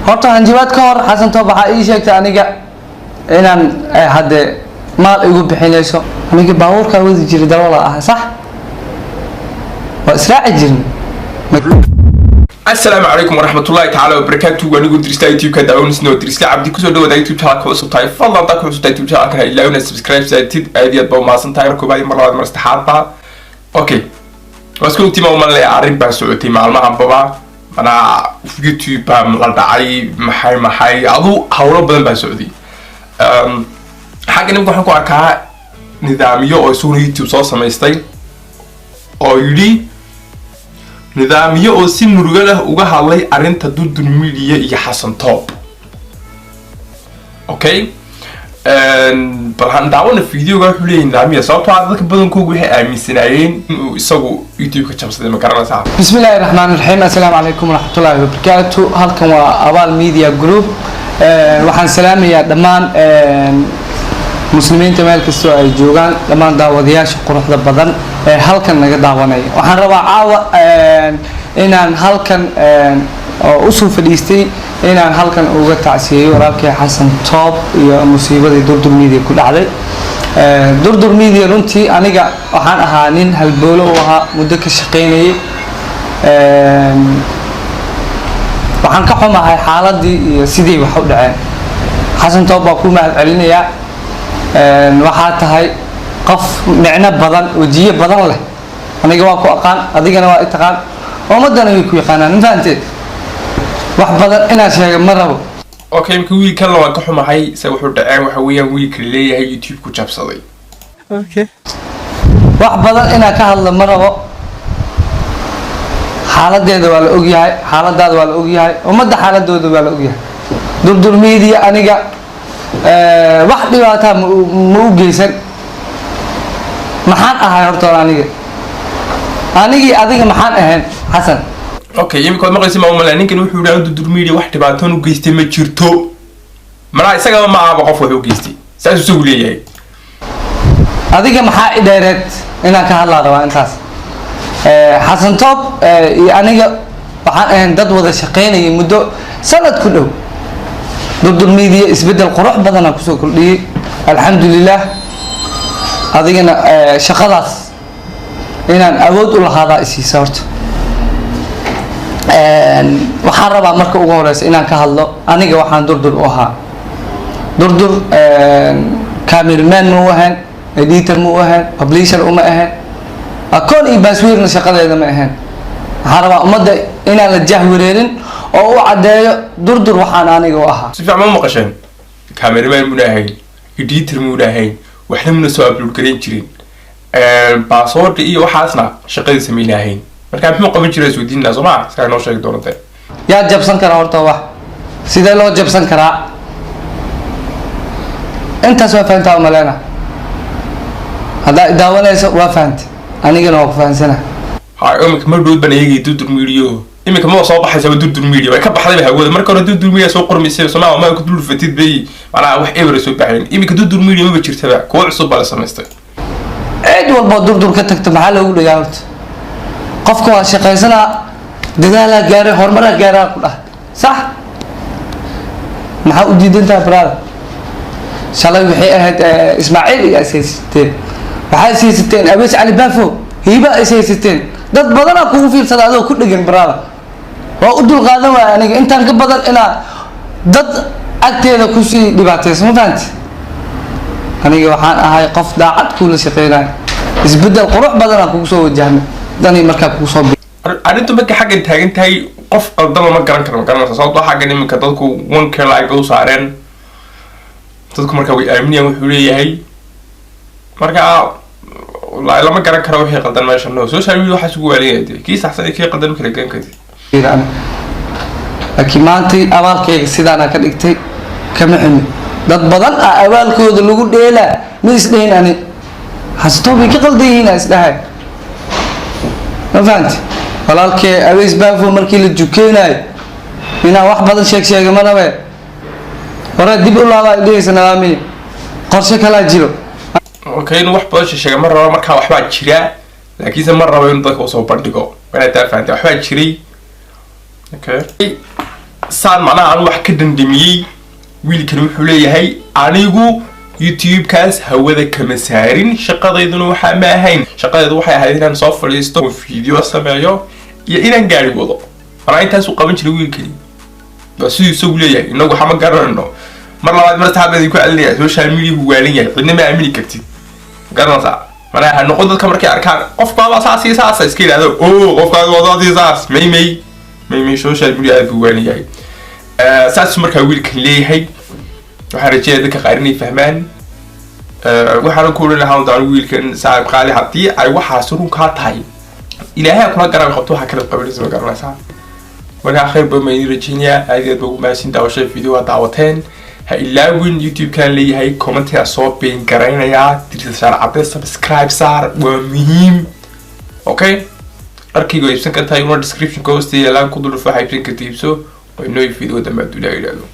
horta hanjabaad ka hor xasan toob waxa ii sheegtay aniga inaan hadde maal igu bixinayso aniga baabuurka wadi jiray dalwala ah sax waa israaci jirin. السلام عليكم ورحمة الله تعالى وبركاته ونقول درسنا يوتيوب كذا ونسنو درسنا عبدي كسر دو يوتيوب شانل كوسو تاي فضلا تاك كوسو تاي يوتيوب شانل كنا إلا ونا سبسكرايب زائد أيديات بو ما سنتاير كوباي مرة مرستحاطة أوكي بس كنت تيما ومن اللي أعرف بس تيما مع بابا أنا في يوتيوب ملدعي محي أضو حوله بدن بسعودي حاجة نبغى نحكي عنها نظامية أو سوري يوتيوب صوص مايستي أو يدي نظامية أو سين مرجله وجه الله أرنت ضد الميديا يحسن توب أوكي برهان دعونا الفيديو قال حولي نظامية صوت هذا بدون كوجه أمين سنين يسووا يوتيوب كشخص زي ما كررنا ساعة. بسم الله الرحمن الرحيم. السلام عليكم ورحمة الله وبركاته. هلكم وأبال ميديا جروب وحن سلامي يا دمان مسلمين تمال كسو أي جوجان لما داودياش قروح بدن هلكن نجد دعواني وحن ربع عاوة إن هلكن أصل فلسطين إن هلكن أوجد تعسير ورابك حسن توب يا مصيبة دور ميديا كل عليه دور ميديا رنتي أنا جا وحن أهانين هالبولو وها مدة كشقيني وحن كحوم هاي حالة دي سيدي وحود عين حسن توب أقول مع العلنية waxaa tahay qof micna badan wajiye badan leh aniga waa ku aqaan adigana waa taqaan ummadana way ku yaqaanaan faanteed wax badan inaad sheego ma rabo. Okay wiilkan la ka xumahay say wuxuu dhacay waxa weeyaan wiilka leeyahay YouTube ku jabsaday. Okay wax badan inaad ka hadlo ma rabo xaaladeeda waa la ogyahay xaaladaada waa la ogyahay ummadda xaaladooda waa la ogyahay durdur media aniga wax dhibaato ma u geysan maxaan ahay horta anigi adiga maxaan ahayn xasan. Okay imika ma qeysay ma ninkan wuxuu yiraahdo durdur media wax dhibaato u geystay ma jirto mana isaga ma aha qof wax u geystay saas uu leeyahay adiga maxaa idaareed inaan ka hadlaado waa intaas xasan toob iyo aniga waxaan ahayn dad wada shaqeynaya muddo sanad ku dhow دور ميديا إثبات القروح بدنا كسو كل دي الحمد لله هذينا شخص هنا أود ولا هذا إشي صارت وحرب عمرك أقولس إن كهلا أنا جوا حن دور أوها دور كاميرمان موهن إديتر موهن ببليشر أمهن أكون يبصور نشقة هذا مهن حرب مدة إن الجهورين oo cadeeyo durdur waxaan aniga u ahaa si fiican ma maqasheen cameraman mudahay editor mudahay waxna mana soo upload gareyn jirin password iyo waxaasna shaqada sameeynahayn marka muxuu qaban jiray soo diinna Soomaa saay noo sheeg doonta yaa jabsan kara horta wax sidee loo jabsan karaa intaas waa fahantaa malena hada daawanayso waa fahantay anigana waa ku fahansana hay umka ma dood banayay durdur media imika ma soo baxaysa durdur media way ka baxday hawada marka hore durdur media soo qormisay Soomaa ma ku dul fatid bay mana wax ever soo baxeen imika durdur media ma jirtaba koox cusub baa la sameystay cid walba durdur ka tagto maxaa lagu dhigaa horta qofka waa shaqaysana dadaala gaaray horumar gaaray ku dhax sax maxaa u diidantaa brada shalay waxay ahayd Ismaaciil iyo asaasiteen waxay siisteen Abees Ali Baafo hiiba asaasiteen dad badan ku fiirsada adoo ku dhigan brada waa u dul qaadan waa aniga intaan ka badan ina dad agteeda ku sii dhibaataysan faanti aniga waxaan ahay qof daacad ku la shaqeynay isbedel qurux badan ku soo wajahna dani marka ku soo arintu marka xaggan taagan tahay qof qaldama ma garan karo sababtoo xaggan imika dadku one kale ay u saareen dadku marka way aaminayaan wuxuu leeyahay marka والله لما قرأ كره وحي قدر ما يشنو سوشيال ميديا waxa sugu waaliyay kiis axsan kii qadar kale gaan kadib laakiin maanta abaalkayga sidaan ka dhigtay kama xun dad badan abaalkooda lagu dheela ma isdheyn ani xastoobi ka qaldayiin isdhahay ma fahanti walaalkay Abees Baafo markii la jukeenay ina wax badan sheeg ma rabe hore dib u laabay deeysanaami qorshe kala jiro okay wax badan sheegay mar raba marka waxba jira laakiin mar raba in dadka soo bandhigo wala taa faanta waxba jiray okay saan macnaha aan wax ka dandamiyey wiilkan wuxuu leeyahay anigu YouTube kaas hawada kama saarin shaqadeeduna waxa ma ahayn shaqadeedu waxay ahayd inaan soo fadhiisto oo video sameeyo iyo inaan gaari wado ana intaas uu qaban jiray wiilkani bas sidoo leeyahay inagu waxa ma garanayno mar labaad mar saxaabadii ku celinaya social media uu waalan yahay cidna ma aamini kartid garanaysa mana ha noqon dadka markay arkaan qofka waa saas iska yiraahdo oo qofka waa saas may social media uu waalan yahay saas markaa wiilkan leeyahay waxaan rajeeyaa dadka qaar inay fahmaan waxaan ku oran lahaa daan wiilkan saaxiib qaali hadii ay waxaas run ka tahay ilaahay kuma garan qabto waxa kala qabanaysa ma garanaysaa wala akhir bama in rajeeyaa aad ugu maasin daawashay video daawateen ha ilaawin YouTube kan leeyahay comment ya soo been garaynaya dirsan cabbe subscribe saar waa muhiim okay arkaygo ibsan kartaa in description ka hoosteeda laan ku dulfaa ibsan kartaa ibso oo inoo video dambe duulaa ilaalo